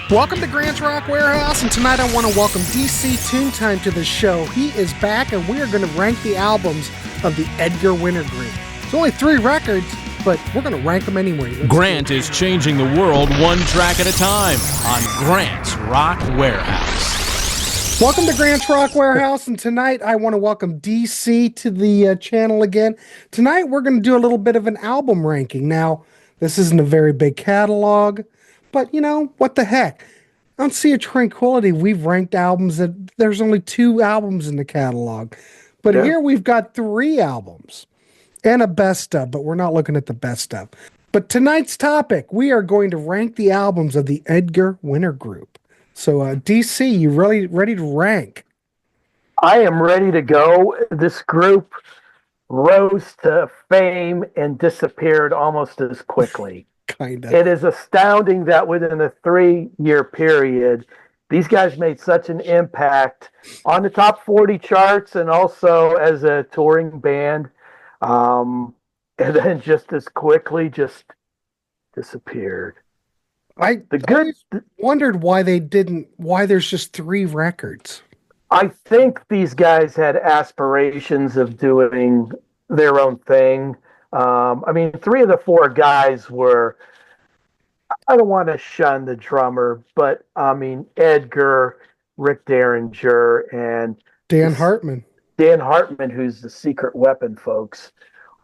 Welcome to Grant's Rock Warehouse, and tonight I want to welcome DC Toontime to the show. He is back, and we are going to rank the albums of the Edgar Winter Group. It's only 3 records, but we're going to rank them anyway. Grant is changing the world one track at a time on Grant's Rock Warehouse. Welcome to Grant's Rock Warehouse, and tonight I want to welcome DC to the channel again. Tonight we're going to do a little bit of an album ranking. Now, this isn't a very big catalog, but, you know, what the heck? On Sea of Tranquility, we've ranked albums that there's only 2 albums in the catalog. But here we've got 3 albums and a best of, but we're not looking at the best of. But tonight's topic, we are going to rank the albums of the Edgar Winter Group. So, DC, you really ready to rank? I am ready to go. This group rose to fame and disappeared almost as quickly. Kinda. It is astounding that within a 3-year period, these guys made such an impact on the top 40 charts and also as a touring band. And then just as quickly just disappeared. I wondered why there's just 3 records. I think these guys had aspirations of doing their own thing. I mean, 3 of the 4 guys were, I don't want to shun the drummer, but I mean, Edgar, Rick Derringer, and Dan Hartman. Dan Hartman, who's the Secret Weapon folks,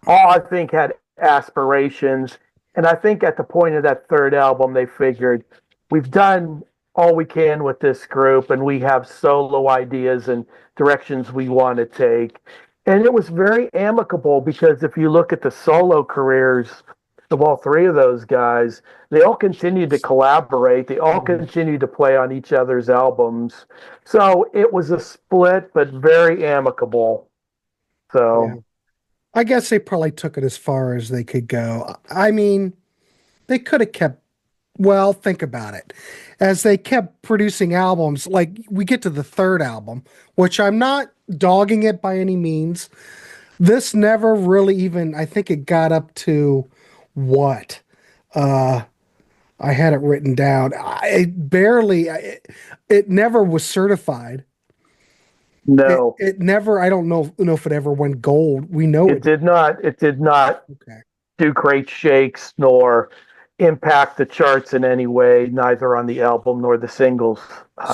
all I think had aspirations. And I think at the point of that 3rd album, they figured, we've done all we can with this group, and we have solo ideas and directions we want to take. And it was very amicable because if you look at the solo careers of all 3 of those guys, they all continued to collaborate. They all continued to play on each other's albums. So it was a split, but very amicable. So yeah. I guess they probably took it as far as they could go. I mean, they could have kept, well, think about it. As they kept producing albums, like we get to the 3rd album, which I'm not dogging it by any means. This never really even, I think it got up to what? I had it written down. It never was certified. no, It never, I don't know if it ever went gold. We know it did not. It did not Okay. do great shakes nor impact the charts in any way, neither on the album nor the singles.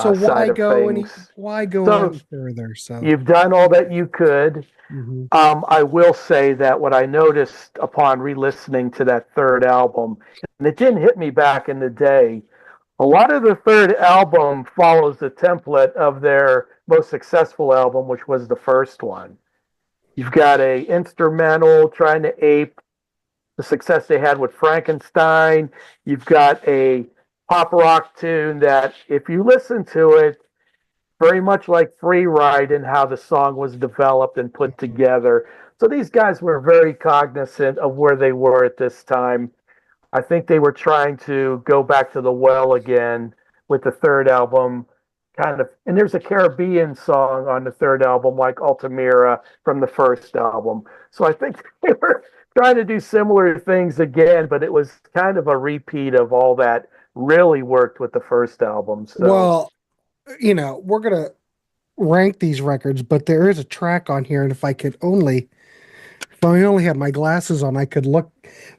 So side of things. why go So any further? So you've done all that you could. Mhm. I will say that what I noticed upon re-listening to that 3rd album, and it didn't hit me back in the day, a lot of the 3rd album follows the template of their most successful album, which was the first one. You've got a instrumental trying to ape the success they had with Frankenstein. You've got a pop rock tune that, if you listen to it, very much like Free Ride in how the song was developed and put together. So these guys were very cognizant of where they were at this time. I think they were trying to go back to the well again with the 3rd album, kind of. And there's a Caribbean song on the 3rd album, like Altamira from the 1st album. So I think they were trying to do similar things again, but it was kind of a repeat of all that really worked with the 1st album. So. Well, you know, we're gonna rank these records, but there is a track on here, and if I only had my glasses on, I could look.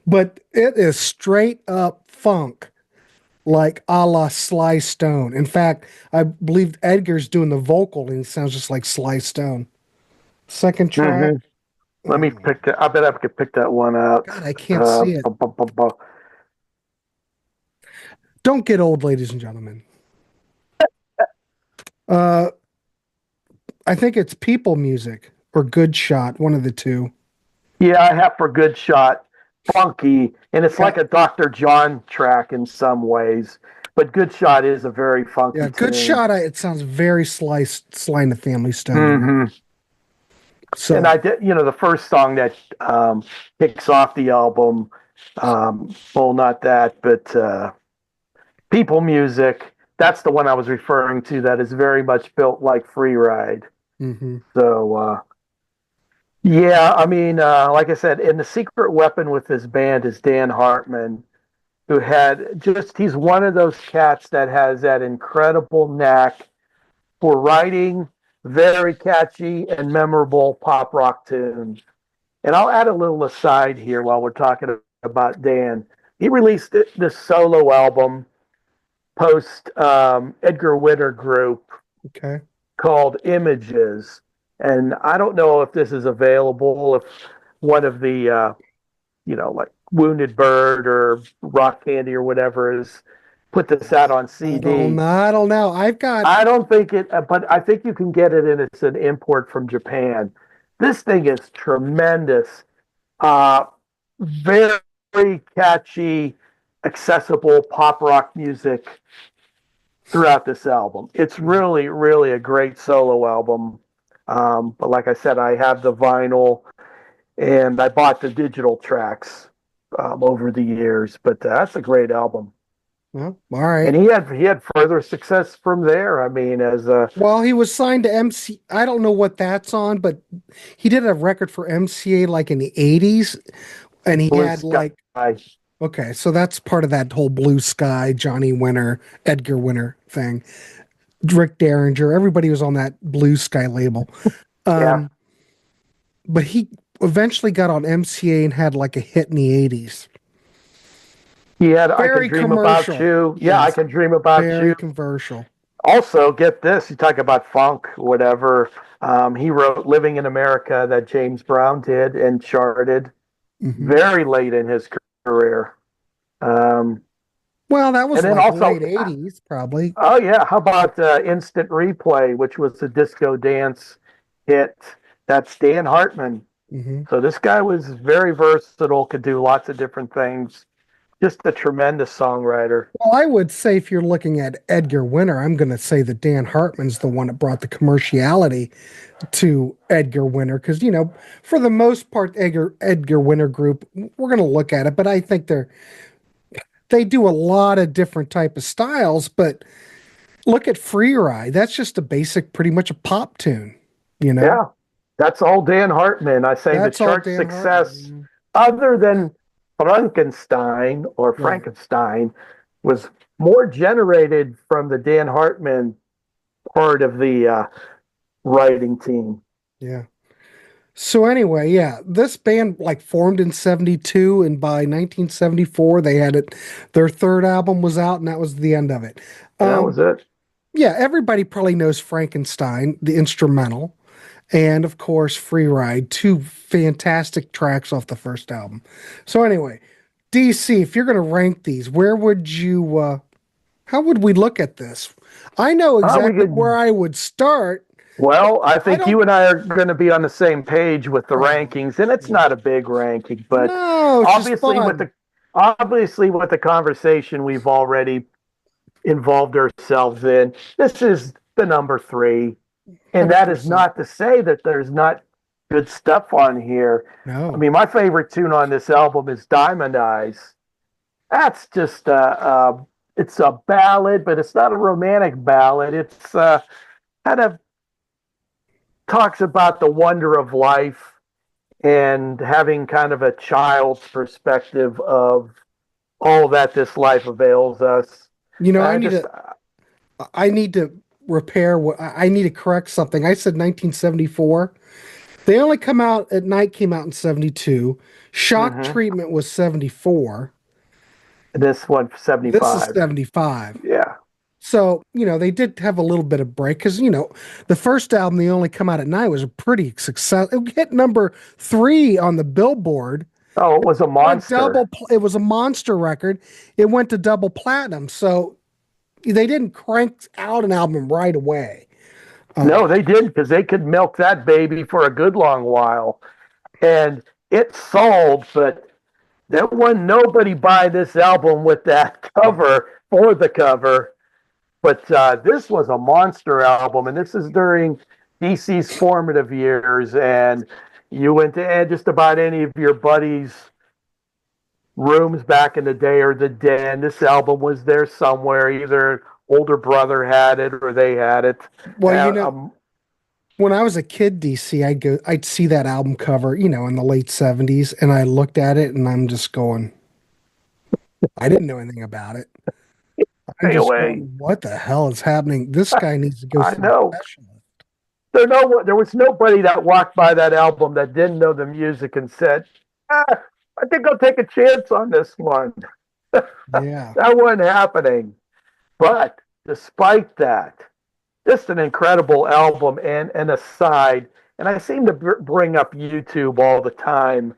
But it is straight up funk, like a la Sly Stone. In fact, I believe Edgar's doing the vocal, and it sounds just like Sly Stone. 2nd track. Let me pick that. I bet I could pick that one out. God, I can't see it. Don't get old, ladies and gentlemen. I think it's People Music or Good Shot, one of the 2. Yeah, I have for Good Shot, funky, and it's like a Dr. John track in some ways. But Good Shot is a very funky Good tune. Shot, it sounds very Sly and the Family Stone. Mm-hmm. So, and I did, the first song that kicks off the album, well, not that, but People Music, that's the one I was referring to that is very much built like Free Ride. mm-hmm. So, yeah, I mean, like I said, and the secret weapon with this band is Dan Hartman. who had just, he's one of those cats that has that incredible knack for writing very catchy and memorable pop rock tunes. And I'll add a little aside here while we're talking about Dan. He released this solo album post Edgar Winter Group Okay. called Images. And I don't know if this is available, if one of the, like Wounded Bird or Rock Candy or whatever has put this out on CD. I don't know. I don't think it, but I think you can get it, and it's an import from Japan. This thing is tremendous. Very catchy, accessible pop rock music throughout this album. It's really, really a great solo album. But like I said, I have the vinyl, and I bought the digital tracks over the years. But that's a great album. Well, all right. And he had further success from there. I mean, as a Well, he was signed to MC. I don't know what that's on, but he did a record for MCA like in the 80s, and he Blue had Sky. okay, so that's part of that whole Blue Sky, Johnny Winter, Edgar Winter thing. Rick Derringer, everybody was on that Blue Sky label. Yeah. But he eventually got on MCA and had like a hit in the 80s. He had I Very Can Dream About commercial. You. Yeah, Yes. I Can Dream About Very You. commercial. Also, get this, you talk about funk, whatever. He wrote Living in America that James Brown did and charted Mhm. very late in his career. Well, that was And then like also- late 80s, probably. Oh, yeah. How about Instant Replay, which was a disco dance hit? That's Dan Hartman. Hmm. So this guy was very versatile, could do lots of different things. Just a tremendous songwriter. Well, I would say if you're looking at Edgar Winter, I'm going to say that Dan Hartman's the one that brought the commerciality to Edgar Winter because, for the most part, Edgar Winter Group, we're going to look at it, but I think they do a lot of different type of styles. But look at Free Ride. That's just a basic, pretty much a pop tune, Yeah, that's all Dan Hartman. I say That's the all chart Dan success, Hartman. other than Frankenstein, was more generated from the Dan Hartman part of the writing team. Yeah. So anyway, yeah, this band like formed in 72 and by 1974 they had it, their third album was out and that was the end of it. That was it. Yeah, everybody probably knows Frankenstein, the instrumental, and of course Free Ride, two fantastic tracks off the first album. So anyway, DC, if you're going to rank these, where would you how would we look at this? I know exactly where I would start. Well, I think you and I are going to be on the same page with the rankings, and it's not a big ranking, but No, it's just fun. Obviously with the conversation we've already involved ourselves in, this is the number 3, and that is 100%. not to say that there's not good stuff on here. No. I mean, my favorite tune on this album is Diamond Eyes. That's just it's a ballad, but it's not a romantic ballad. It's kind of talks about the wonder of life and having kind of a child's perspective of all that this life avails us. I need to repair what I need to correct something. I said 1974. They only come out at night came out in 72. Shock Treatment was 74. This one 75. This is 75. Yeah. So, they did have a little bit of break because, the first album, they only come out at night, was a pretty success. It hit number 3 on the Billboard. Oh, it was a monster. It was a monster record. It went to double platinum. So they didn't crank out an album right away. No, they didn't, because they could milk that baby for a good long while. And it sold, but there wasn't nobody buy this album with that cover for the cover. But this was a monster album, and this is during DC's formative years, and you went to just about any of your buddies' rooms back in the day or the den. This album was there somewhere. Either older brother had it or they had it. Well, when I was a kid, DC, I'd see that album cover, in the late 70s, and I looked at it, and I'm just going, I didn't know anything about it. I'm Stay just away. going, what the hell is happening? This guy needs to go I see a know. specialist. There was nobody that walked by that album that didn't know the music and said, ah, I think I'll take a chance on this one. Yeah. That wasn't happening. But despite that, just an incredible album and an aside. And I seem to bring up YouTube all the time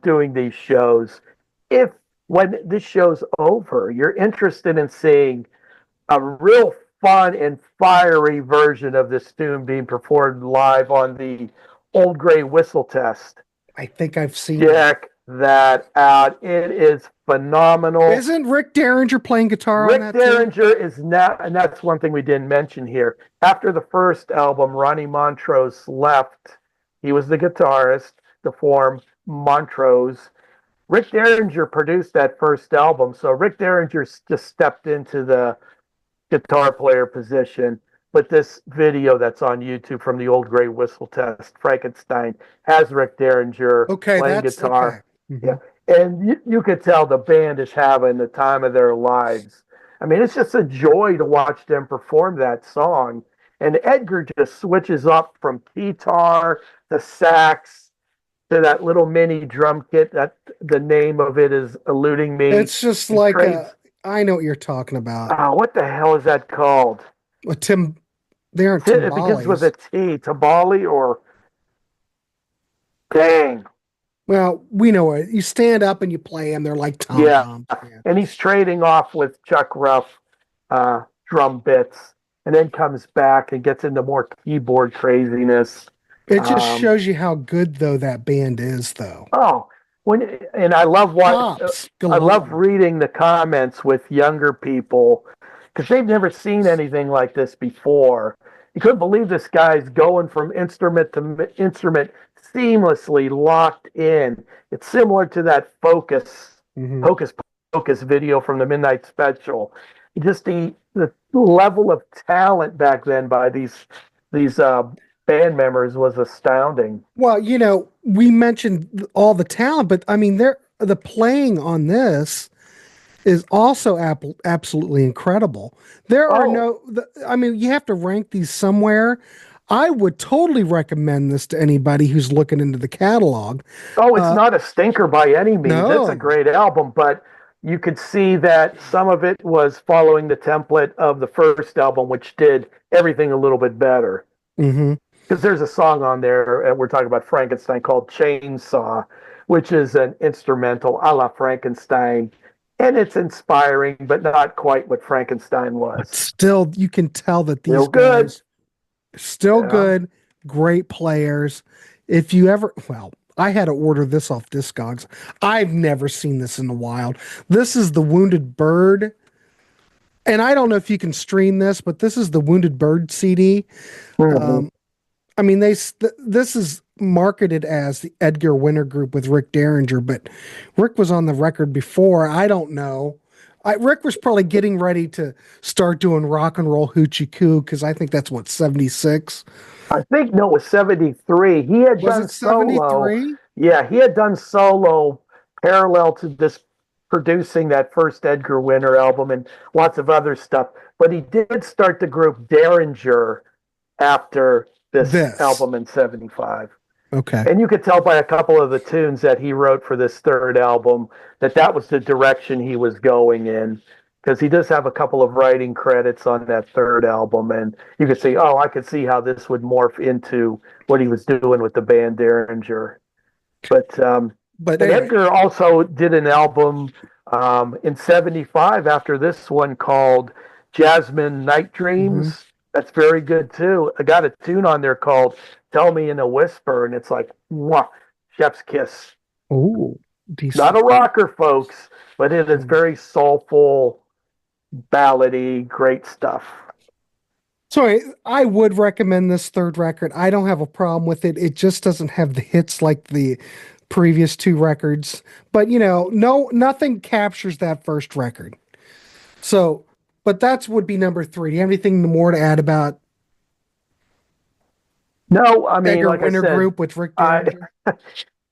doing these shows. If when this show's over, you're interested in seeing a real fun and fiery version of this tune being performed live on the Old Gray Whistle Test, I think I've seen that. check that out. It is phenomenal. Isn't Rick Derringer playing guitar on Rick that too? Derringer is now, and that's one thing we didn't mention here. After the first album, Ronnie Montrose left. He was the guitarist to form Montrose. Rick Derringer produced that first album, so Rick Derringer just stepped into the guitar player position. But this video that's on YouTube from the Old Gray Whistle Test, Frankenstein, has Rick Derringer Okay, playing that's guitar. okay. Yeah. And you could tell the band is having the time of their lives. I mean, it's just a joy to watch them perform that song. And Edgar just switches up from guitar to sax to that little mini drum kit. That the name of it is eluding me. It's just He like trades- I know what you're talking about. what the hell is that called? Tim, they aren't It begins with a timbales. T, Tabali or dang. Well, we know it. You stand up and you play them. They're like tom Yeah. toms. Yeah. And he's trading off with Chuck Ruff drum bits and then comes back and gets into more keyboard craziness. It just shows you how good though that band is, though. Oh, and I love Pops I love galore. reading the comments with younger people because they've never seen anything like this before. You couldn't believe this guy's going from instrument to instrument seamlessly locked in. It's similar to that Mhm. Hocus Pocus video from the Midnight Special. Just the level of talent back then by these band members was astounding. Well, we mentioned all the talent, but I mean, the playing on this is also absolutely incredible. There are I mean, you have to rank these somewhere. I would totally recommend this to anybody who's looking into the catalog. Oh, it's not a stinker by any means. No. It's a great album, but you could see that some of it was following the template of the first album, which did everything a little bit better. Mm-hmm. Because there's a song on there, and we're talking about Frankenstein, called Chainsaw, which is an instrumental a la Frankenstein. And it's inspiring, but not quite what Frankenstein was. Still, you can tell that these Still good. guys still Yeah. good, great players. If you ever, well, I had to order this off Discogs. I've never seen this in the wild. This is the Wounded Bird. And I don't know if you can stream this, but this is the Wounded Bird CD. Mhm. I mean, this is marketed as the Edgar Winter Group with Rick Derringer, but Rick was on the record before. I don't know. Rick was probably getting ready to start doing rock and roll hoochie coo because I think that's what 76. I think no, it was 73. He had Was done it 73? solo. Yeah, he had done solo parallel to this producing that first Edgar Winter album and lots of other stuff. But he did start the group Derringer after this album in 75. Okay. And you could tell by a couple of the tunes that he wrote for this third album that was the direction he was going in. Because he does have a couple of writing credits on that third album. And you could see, I could see how this would morph into what he was doing with the band Derringer. But anyway. Edgar also did an album in 75 after this one called Jasmine Night Dreams. Mm-hmm. That's very good too. I got a tune on there called Tell Me in a Whisper, and it's like, mwah, chef's kiss. Oh, decent. Not a rocker, folks, but it is very soulful, ballady, great stuff. So I would recommend this third record. I don't have a problem with it. It just doesn't have the hits like the previous two records. But nothing captures that first record. So, but that's would be number 3. Do you have anything more to add about? No, I mean, Edgar like Winter I said, Group with Rick Derringer?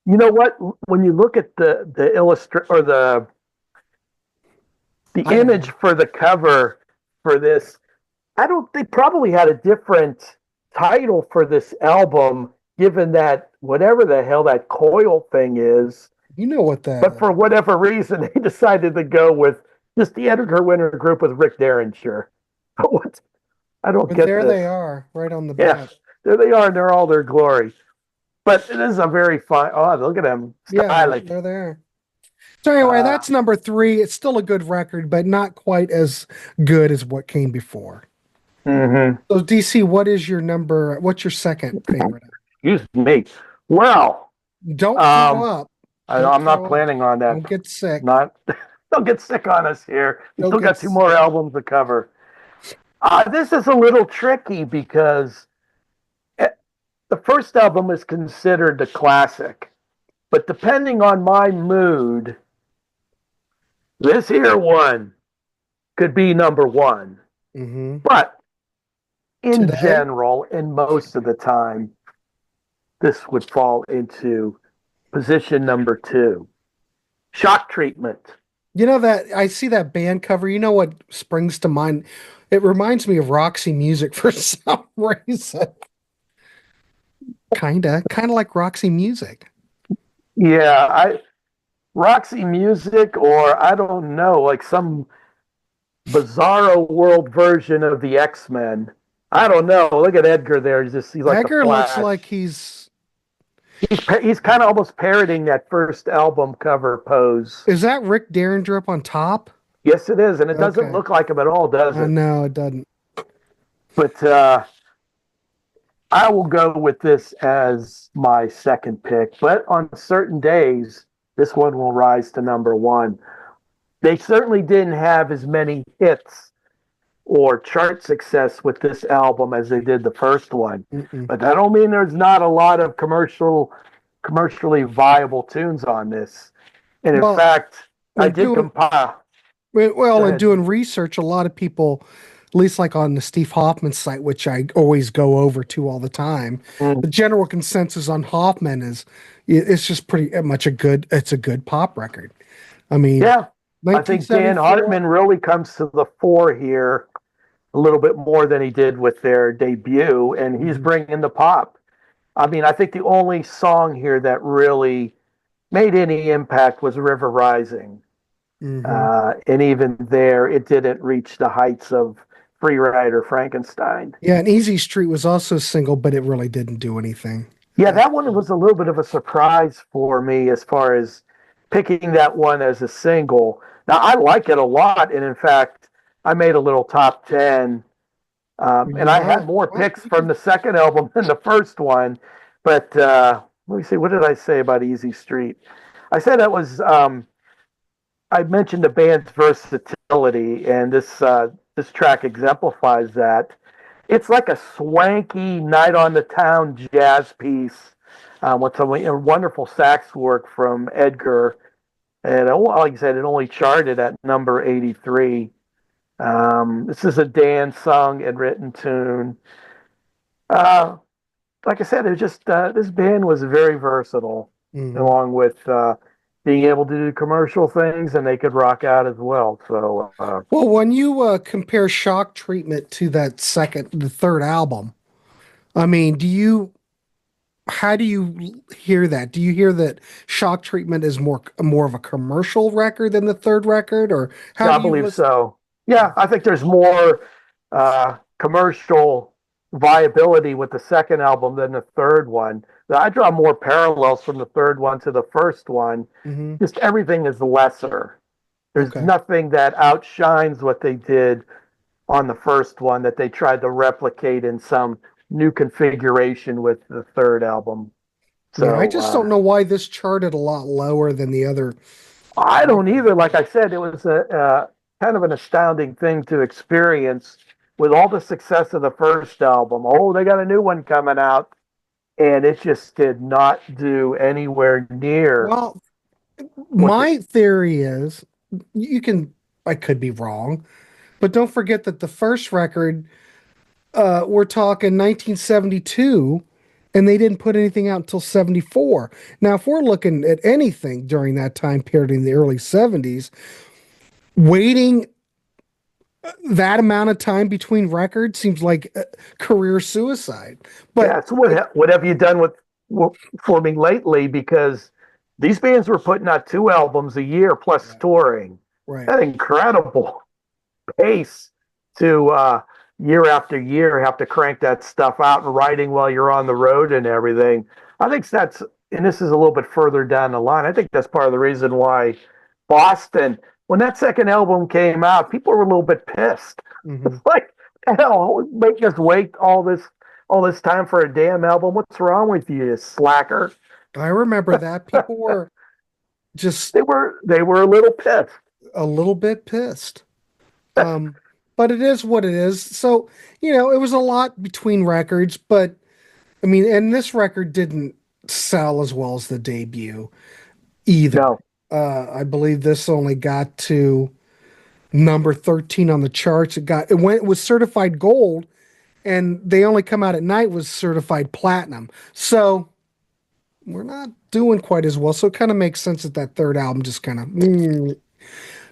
you know what? When you look at the illustrate or the The I image know. for the cover for this, they probably had a different title for this album, given that whatever the hell that coil thing is. You know what that But is. for whatever reason, they decided to go with just the Edgar Winter Group with Rick Derringer. What? I don't But get there this. they are, right on the Yeah, back. there they are in all their glory. But it is a very fine. Oh, look at them, Yeah, stylish. they're there. So anyway, Uh, that's number 3. It's still a good record, but not quite as good as what came before. mm-hmm. So DC, what's your second favorite? Excuse me. Well, Don't throw um, up. Don't I'm not throw up. planning on that. Don't get sick. Not don't get sick on us here. We Don't still get got 2 more sick. albums to cover. This is a little tricky because the first album is considered a classic, but depending on my mood, this here one could be number 1. Mm-hmm. But in Today? general, and most of the time, this would fall into position number 2. Shock Treatment. You know that I see that band cover. You know what springs to mind? It reminds me of Roxy Music for some reason. Kinda like Roxy Music. Yeah, Roxy Music, or I don't know, like some bizarro world version of the X-Men. I don't know. Look at Edgar there. He's like the Edgar looks Flash. like he's. He's kind of almost parroting that first album cover pose. Is that Rick Derringer up on top? Yes, it is, and it doesn't Okay. look like him at all, does it? No, it doesn't. But I will go with this as my second pick. But on certain days, this one will rise to number 1. They certainly didn't have as many hits or chart success with this album as they did the first one. Mm-mm. But that don't mean there's not a lot of commercially viable tunes on this. And in Well, fact, I when did doing compile. well, Go in ahead. doing research, a lot of people, at least like on the Steve Hoffman site, which I always go over to all the time, Mm. the general consensus on Hoffman is it's just pretty much it's a good pop record. I mean, Yeah, I think Dan 1974. Hartman really comes to the fore here a little bit more than he did with their debut, and he's bringing the pop. I mean, I think the only song here that really made any impact was River Rising. And even there, it didn't reach the heights of Free Rider Frankenstein. Yeah, and Easy Street was also single, but it really didn't do anything. Yeah, that one was a little bit of a surprise for me as far as picking that one as a single. Now, I like it a lot, and in fact, I made a little top 10. And I had more picks from the second album than the first one. But let me see, what did I say about Easy Street? I said that was, I mentioned the band's versatility, and this track exemplifies that. It's like a swanky night on the town jazz piece with some wonderful sax work from Edgar. And like I said, it only charted at number 83. This is a Dan sung and written tune. Like I said, it was just this band was very versatile, along with being able to do commercial things, and they could rock out as well. So, well, when you compare Shock Treatment to the third album, I mean, how do you hear that? Do you hear that Shock Treatment is more of a commercial record than the third record, or how I do you believe listen? so. Yeah, I think there's more commercial viability with the second album than the third one. I draw more parallels from the third one to the first one. Just everything is lesser. There's nothing that outshines what they did on the first one that they tried to replicate in some new configuration with the third album. So Yeah, I just don't know why this charted a lot lower than the other. I don't either. Like I said, it was a kind of an astounding thing to experience with all the success of the first album. Oh, they got a new one coming out, and it just did not do anywhere near. Well, my theory is I could be wrong, but don't forget that the first record, we're talking 1972, and they didn't put anything out until 74. Now, if we're looking at anything during that time period in the early 70s, waiting that amount of time between records seems like career suicide. But Yeah. So what have you done for me lately? Because these bands were putting out 2 albums a year plus right, touring. right. That incredible pace to year after year have to crank that stuff out and writing while you're on the road and everything. I think that's, and this is a little bit further down the line. I think that's part of the reason why Boston, when that second album came out, people were a little bit pissed. Hmm. Like, hell, make us wait all this time for a damn album. What's wrong with you, you slacker? I remember that people were just They were a little pissed. a little bit pissed. Um, but it is what it is. So, it was a lot between records, but I mean, and this record didn't sell as well as the debut either. No, I believe this only got to number 13 on the charts. It was certified gold, and They Only Come Out at Night was certified platinum. So we're not doing quite as well. So it kind of makes sense that third album just kind of.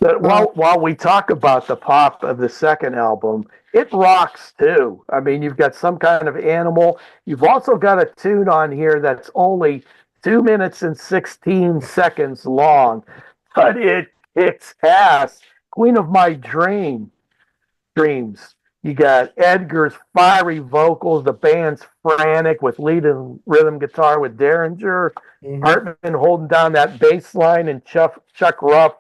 but Uh, while we talk about the pop of the second album, it rocks too. I mean, you've got Some Kind of Animal. You've also got a tune on here that's only 2 minutes and 16 seconds long, but it kicks ass. Queen of My Dreams. You got Edgar's fiery vocals, the band's frantic with lead and rhythm guitar with Derringer, mhm. Hartman holding down that bass line, and Chuck Ruff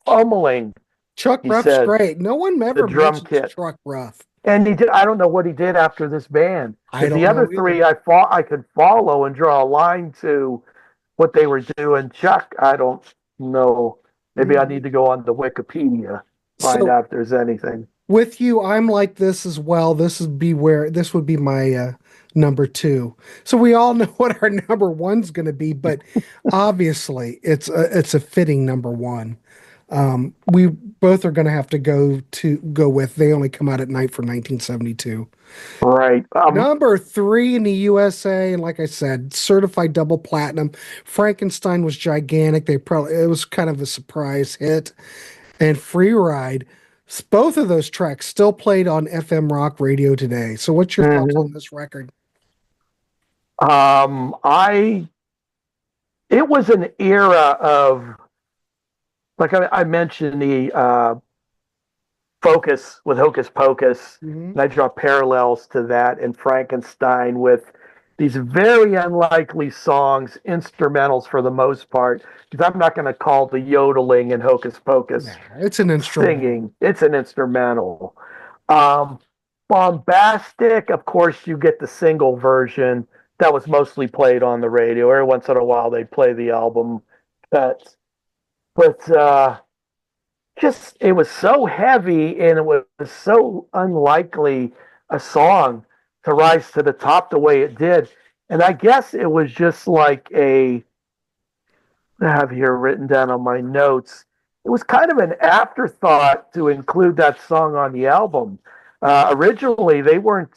pummeling, Chuck he Ruff's said, great. No one the ever drum mentions kit. Chuck Ruff. And he did. I don't know what he did after this band, I because the don't other know either. three I could follow and draw a line to what they were doing. Chuck, I don't know. Maybe I Mhm. need to go on the Wikipedia, find So out if there's anything. with you, I'm like this as well. This would be my number two. So we all know what our number one's going to be, but obviously it's a fitting number one. We both are going to have to go with They Only Come Out at Night from 1972. Right. Number three in the USA, and like I said, certified double platinum. Frankenstein was gigantic. It was kind of a surprise hit. And Free Ride, both of those tracks still played on FM rock radio today. So what's your thoughts on Mhm. this record? I It was an era of, like I mentioned, the Focus with Hocus Pocus, Hmm. and I draw parallels to that in Frankenstein with these very unlikely songs, instrumentals for the most part, because I'm not going to call the yodeling in Hocus Nah, Pocus it's an instrumental. singing. It's an instrumental. Um, Bombastic, of course, you get the single version that was mostly played on the radio. Every once in a while, they play the album cuts, but just it was so heavy and it was so unlikely a song to rise to the top the way it did. And I guess it was just like I have here written down on my notes. It was kind of an afterthought to include that song on the album. Originally, they weren't.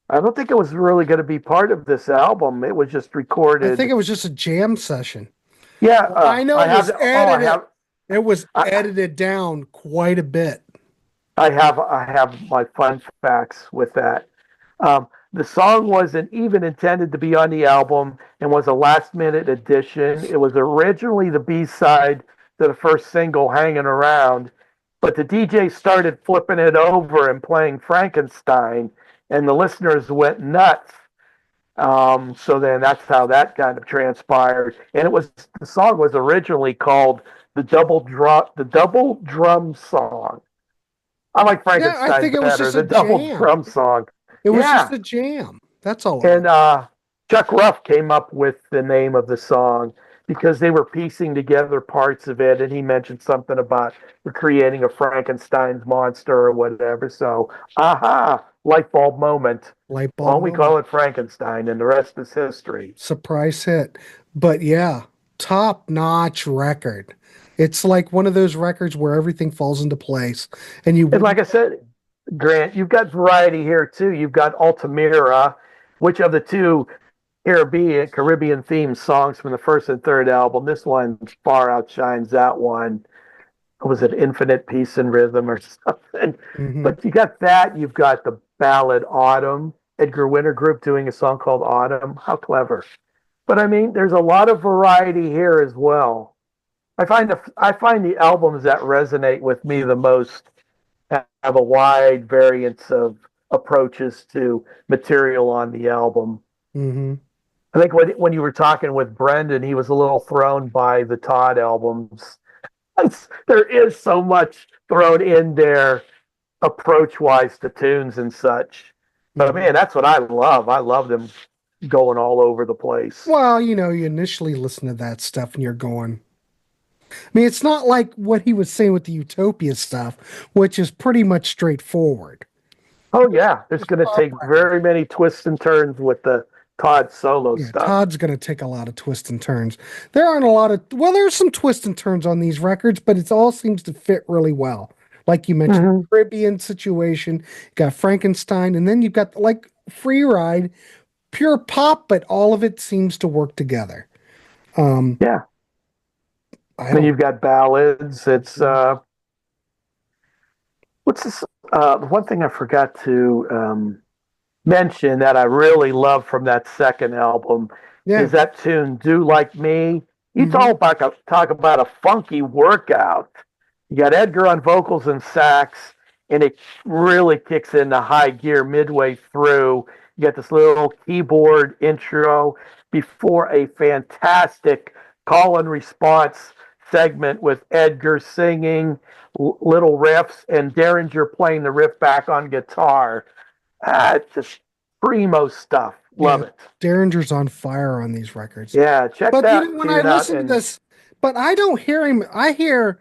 I don't think it was really going to be part of this album. It was just I think recorded. it was just a jam session. Yeah, I know I it was have. Oh, I edited. have. It was I, edited down quite a bit. I have my fun facts with that. The song wasn't even intended to be on the album and was a last minute addition. It was originally the B side to the first single, Hanging Around, but the DJ started flipping it over and playing Frankenstein, and the listeners went nuts. So then that's how that kind of transpired. And the song was originally called the double drum song. I like Yeah, I Frankenstein think it was better. just a The double jam. drum song. It was just Yeah. a jam. That's all it And was. Chuck Ruff came up with the name of the song because they were piecing together parts of it, and he mentioned something about creating a Frankenstein's monster or whatever. So, aha, light bulb moment. Light Why bulb don't we call moment. it Frankenstein, and the rest is history. Surprise hit. But yeah, top notch record. It's like one of those records where everything falls into place. And you And wouldn't. like I said, Grant, you've got variety here too. You've got Altamira, which of the two Caribbean themed songs from the first and third album, this one far outshines that one. was it Infinite Peace and Rhythm or something? Hmm. But you got that. You've got the ballad Autumn. Edgar Winter Group doing a song called Autumn. How clever! But I mean, there's a lot of variety here as well. I find the albums that resonate with me the most have a wide variance of approaches to material on the album. Hmm. I think when you were talking with Brendan, he was a little thrown by the Todd albums. There is so much thrown in there approach wise to tunes and such. But Hmm. man, that's what I love. I love them going all over the place. Well, you initially listen to that stuff and you're going, I mean, it's not like what he was saying with the Utopia stuff, which is pretty much straightforward. Oh yeah, there's Just going to pop take record. very many twists and turns with the Todd solo Yeah, stuff. Todd's going to take a lot of twists and turns. There aren't a lot of, well, there's some twists and turns on these records, but it all seems to fit really well. Like you mentioned, Mm-hmm. Caribbean situation, you got Frankenstein, and then you've got like Free Ride, pure pop, but all of it seems to work together. Um, Yeah, I then don't, you've got ballads. It's what's this? One thing I forgot to mention that I really love from that second album yeah. is that tune "Do Like Me." You Hmm. talk about a funky workout. You got Edgar on vocals and sax, and it really kicks into high gear midway through. You get this little keyboard intro before a fantastic call and response segment with Edgar singing little riffs and Derringer playing the riff back on guitar. It's just primo stuff. Yeah. Love it. Derringer's on fire on these records. Yeah, check But that when I tune out. listen to And this, but I don't hear him. I hear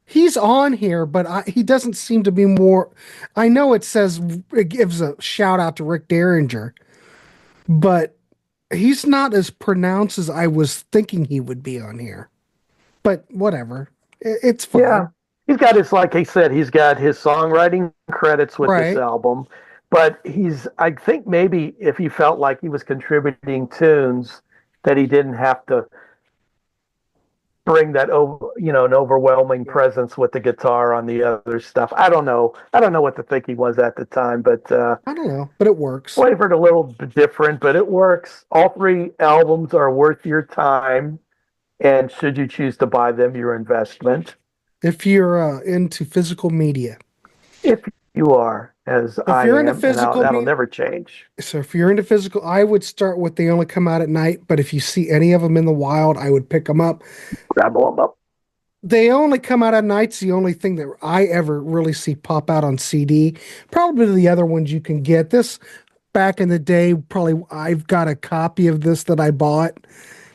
he's on here, but he doesn't seem to be more. I know it says it gives a shout out to Rick Derringer, but he's not as pronounced as I was thinking he would be on here. But whatever, it's fine. yeah, he's got his, like I said, he's got his songwriting credits with this Right. album. But I think maybe if he felt like he was contributing tunes, that he didn't have to bring that over, an overwhelming Yeah. presence with the guitar on the other stuff. I don't know. I don't know what the thinking was at the time, but I don't know, but it works. flavored a little bit different, but it works. All three albums are worth your time, and should you choose to buy them, your investment. If you're into physical media, If you are, as if I you're into am, and physical that'll media. never change. So if you're into physical, I would start with they only come out at night, but if you see any of them in the wild, I would pick them up. Grab them up. They only come out at nights, the only thing that I ever really see pop out on CD. Probably the other ones you can get. This back in the day, probably I've got a copy of this that I bought,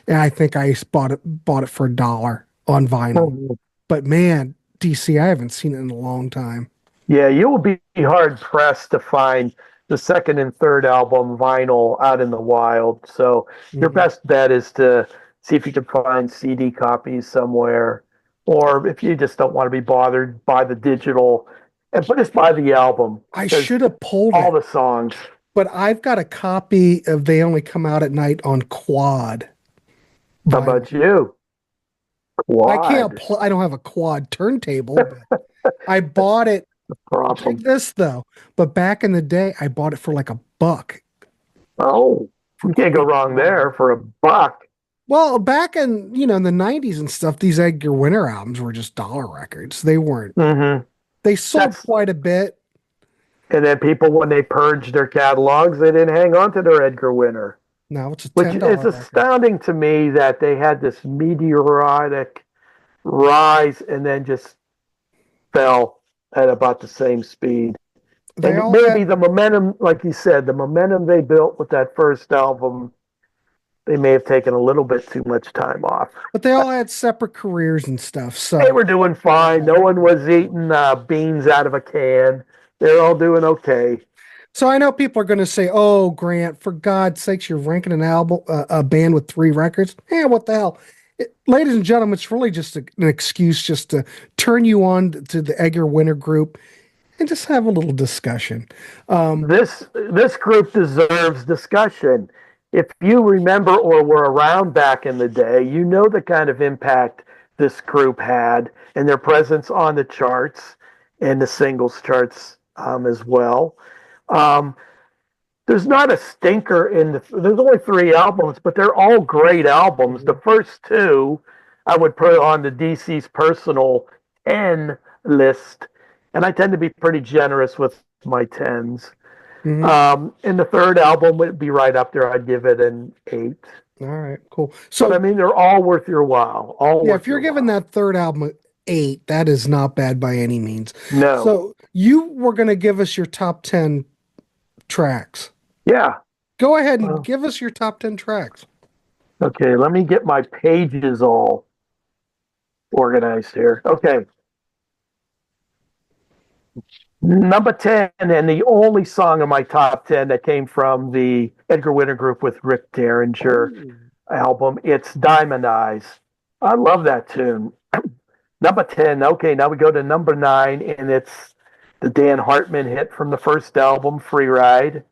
and I think I bought it for $1 on vinyl. But man, DC, I haven't seen it in a long time. Yeah, you will be hard pressed to find the second and third album vinyl out in the wild. So your Mhm. best bet is to see if you can find CD copies somewhere, or if you just don't want to be bothered by the digital, and just buy the album I because should have pulled all it, the songs. but I've got a copy of They Only Come Out at Night on quad How vinyl. about you? I can't Quad play. I don't have a quad turntable, but I bought it. Check problem. this though. But back in the day, I bought it for like $1. Oh, you can't go wrong there for $1. Well, back in the '90s and stuff, these Edgar Winter albums were just dollar records. They weren't. Mm-hmm. They sold That's quite a bit. And then people, when they purged their catalogs, they didn't hang on to their Edgar Winter. Now it's a Which $10 is record. astounding to me that they had this meteoric rise and then just fell at about the same speed. They And all maybe had, the momentum, like you said, the momentum they built with that first album, they may have taken a little bit too much time off. but they all had separate careers and stuff. They So were doing fine. No one was eating beans out of a can. They're all doing okay. So I know people are going to say, "Oh, Grant, for God's sakes, you're ranking an album, a band with 3 records." Yeah, what the hell, ladies and gentlemen? It's really just an excuse just to turn you on to the Edgar Winter Group and just have a little discussion. Um, This group deserves discussion. If you remember or were around back in the day, you know the kind of impact this group had, and their presence on the charts and the singles charts as well. Um, there's not a stinker there's only 3 albums, but they're all great albums. The first 2 I would put on the DC's personal 10 list, and I tend to be pretty generous with my 10s. And the 3rd album would be right up there. I'd give it an 8. All right, cool. So, but I mean, they're all worth your while. Yeah, if you're giving that 3rd album 8, that is not bad by any means. No. So you were going to give us your top 10 tracks. Yeah. Go ahead and give us your top 10 tracks. Okay, let me get my pages all organized here. Okay. Number 10, and the only song in my top 10 that came from the Edgar Winter Group with Rick Derringer album, it's Diamond Eyes. I love that tune. Number 10, okay, now we go to number 9, and it's the Dan Hartman hit from the first album, Free Ride.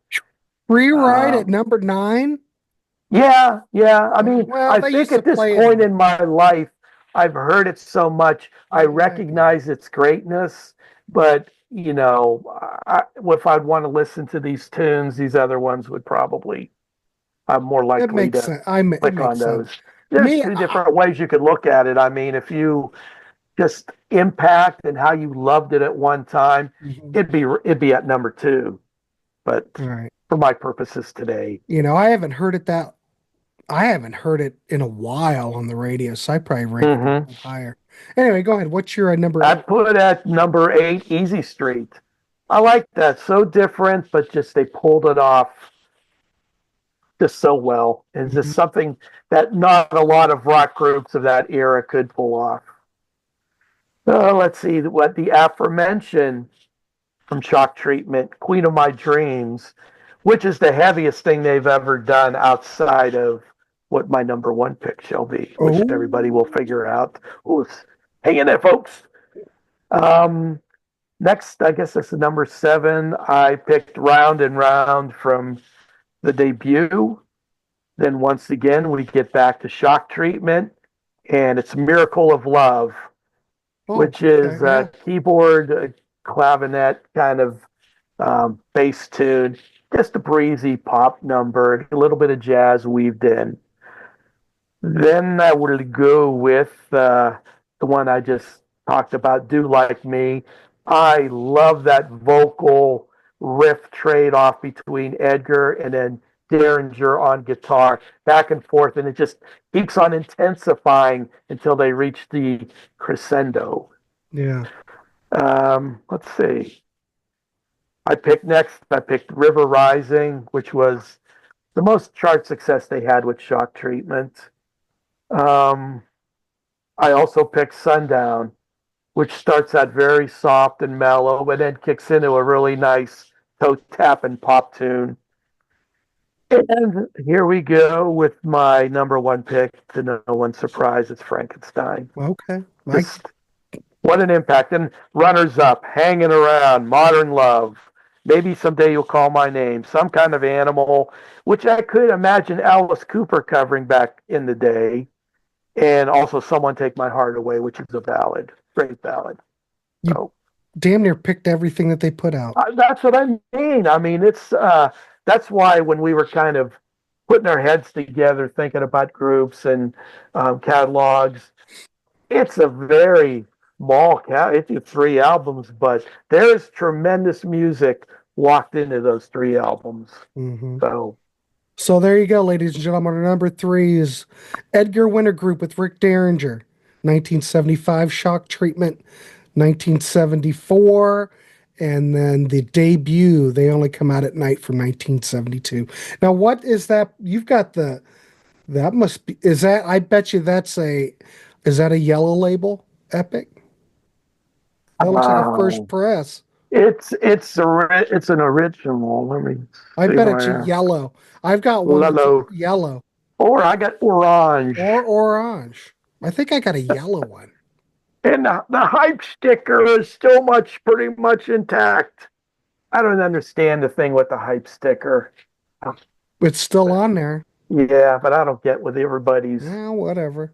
Free Ride at number 9? Yeah. I mean, well, I think at this point in my life, I've heard it so much, I recognize its greatness, but, you know, if I'd want to listen to these tunes, these other ones would probably, I'm more likely to click on those. There's 2 different ways you could look at it. I mean, if you just impact and how you loved it at one time, it'd be at number 2. But for my purposes today, you know, I haven't heard it in a while on the radio, so I probably rank it higher. Anyway, go ahead. What's your number 8? I put at number 8, Easy Street. I like that. So different, but just they pulled it off just so well. It's just something that not a lot of rock groups of that era could pull off. Let's see what the aforementioned from Shock Treatment, Queen of My Dreams, which is the heaviest thing they've ever done outside of what my number 1 pick shall be, which everybody will figure out. Hang in there, folks. Next, I guess this is number 7. I picked Round and Round from the debut. Then once again, we get back to Shock Treatment, and it's Miracle of Love, which is a keyboard, clavinet kind of bass tune. Just a breezy pop number, a little bit of jazz weaved in. Then I would go with the one I just talked about, Do Like Me. I love that vocal riff trade-off between Edgar and then Derringer on guitar, back and forth, and it just keeps on intensifying until they reach the crescendo. Yeah. Let's see. I picked River Rising, which was the most chart success they had with Shock Treatment. I also picked Sundown, which starts out very soft and mellow, but then kicks into a really nice toe tap and pop tune. And here we go with my number 1 pick, to no one's surprise, it's Frankenstein. Okay. What an impact. And runners up, Hanging Around, Modern Love, Maybe Someday You'll Call My Name, Some Kind of Animal, which I could imagine Alice Cooper covering back in the day. And also Someone Take My Heart Away, which is a ballad, great ballad. You damn near picked everything that they put out. That's what I mean. I mean, it's that's why when we were kind of putting our heads together, thinking about groups and catalogs, it's a very small it's 3 albums, but there's tremendous music walked into those 3 albums. So there you go, ladies and gentlemen. Our number 3 is Edgar Winter Group with Rick Derringer, 1975, Shock Treatment, 1974, and then the debut, They Only Come Out at Night, from 1972. Now, what is that? You've got that must be, I bet you is that a Yellow Label Epic? That looks like a first press. It's an original. Let me. I bet it's yellow. I've got one that's yellow. Or I got orange. Or orange. I think I got a yellow one. And the hype sticker is still pretty much intact. I don't understand the thing with the hype sticker. It's still on there. Yeah, but I don't get with everybody's whatever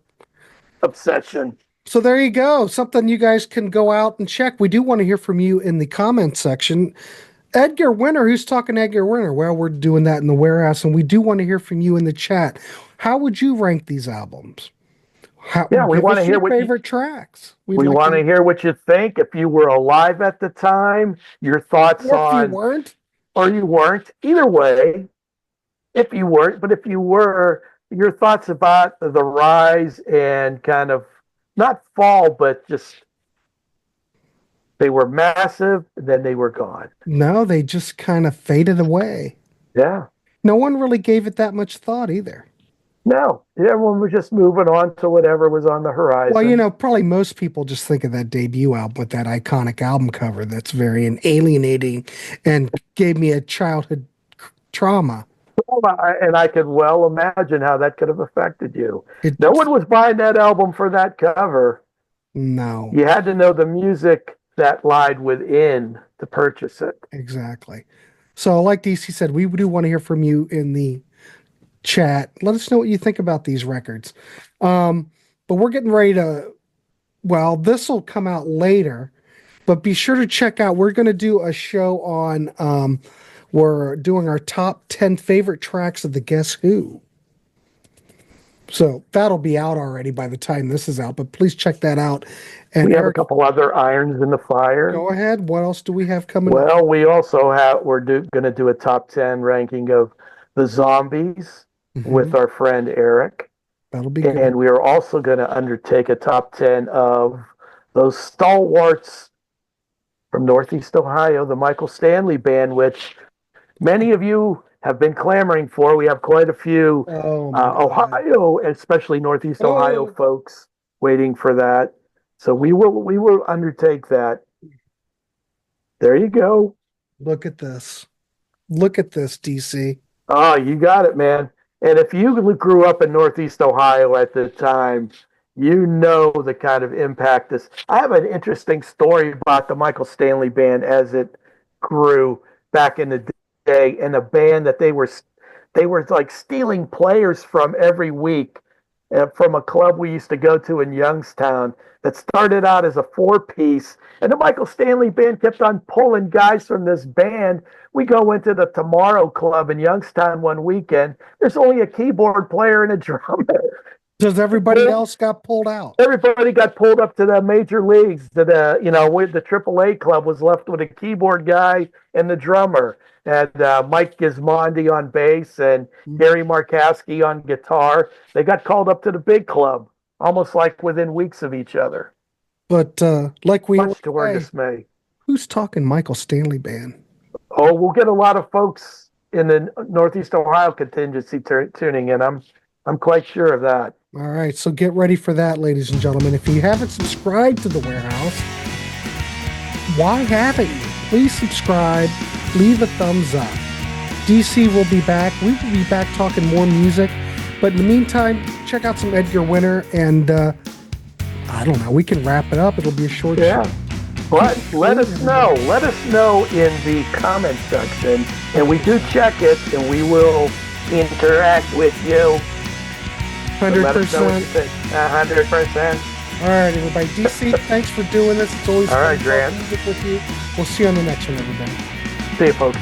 obsession. So there you go. Something you guys can go out and check. We do want to hear from you in the comments section. Edgar Winter, who's talking Edgar Winter? Well, we're doing that in the warehouse, and we do want to hear from you in the chat. How would you rank these albums? Yeah, we give want to us hear your what favorite tracks. we want to hear what you think. If you were alive at the time, your thoughts Or if you on, weren't. or you weren't. Either way, if you weren't, but if you were, your thoughts about the rise and kind of not fall, but just they were massive, and then they were gone. No, they just kind of faded away. Yeah. No one really gave it that much thought either. No, everyone was just moving on to whatever was on the horizon. Well, you know, probably most people just think of that debut album with that iconic album cover that's very alienating and gave me a childhood trauma. And I could well imagine how that could have affected you. It, No one was buying that album for that cover. No. You had to know the music that lied within to purchase it. Exactly. So, like DC said, we do want to hear from you in the chat. Let us know what you think about these records. But we're getting ready to, well, this will come out later, but be sure to check out, we're going to do a show on, we're doing our top 10 favorite tracks of the Guess Who. So that'll be out already by the time this is out, but please check that out. And We have Eric, a couple other irons in the fire. go ahead. What else do we have coming up? Well, we also we're going to do a top 10 ranking of the Zombies with our friend Eric. That'll be good. And we are also going to undertake a top 10 of those stalwarts from Northeast Ohio, the Michael Stanley Band, which many of you have been clamoring for. We have quite a few Ohio, especially Northeast Ohio folks waiting for that. So we will undertake that. There you go. Look at this. Look at this, DC. Oh, you got it, man. And if you grew up in Northeast Ohio at the time, you know the kind of impact this. I have an interesting story about the Michael Stanley Band as it grew back in the day, and a band that they were like stealing players from every week from a club we used to go to in Youngstown that started out as a 4-piece, and the Michael Stanley Band kept on pulling guys from this band. We go into the Tomorrow Club in Youngstown one weekend. There's only a keyboard player and a drummer. Because everybody else got pulled out. Everybody got pulled up to the major leagues. To the the AAA club was left with a keyboard guy and the drummer, and Mike Gismondi on bass and Gary Markowski on guitar. They got called up to the big club, almost like within weeks of each other. But like we Much to our dismay. Who's talking Michael Stanley Band? Oh, we'll get a lot of folks in the Northeast Ohio contingency tuning in. I'm quite sure of that. All right, so get ready for that, ladies and gentlemen. If you haven't subscribed to the Warehouse, why haven't you? Please subscribe, leave a thumbs up. DC will be back. We will be back talking more music. But in the meantime, check out some Edgar Winter, and I don't know, we can wrap it up. It'll be a short show. But let us know. Let us know in the comment section, and we do check it, and we will interact with you. 100%. 100%. All right, everybody. DC, thanks for doing this. It's always all right, fun Grant. talking music with you. We'll see you on the next one, everybody. See you, folks.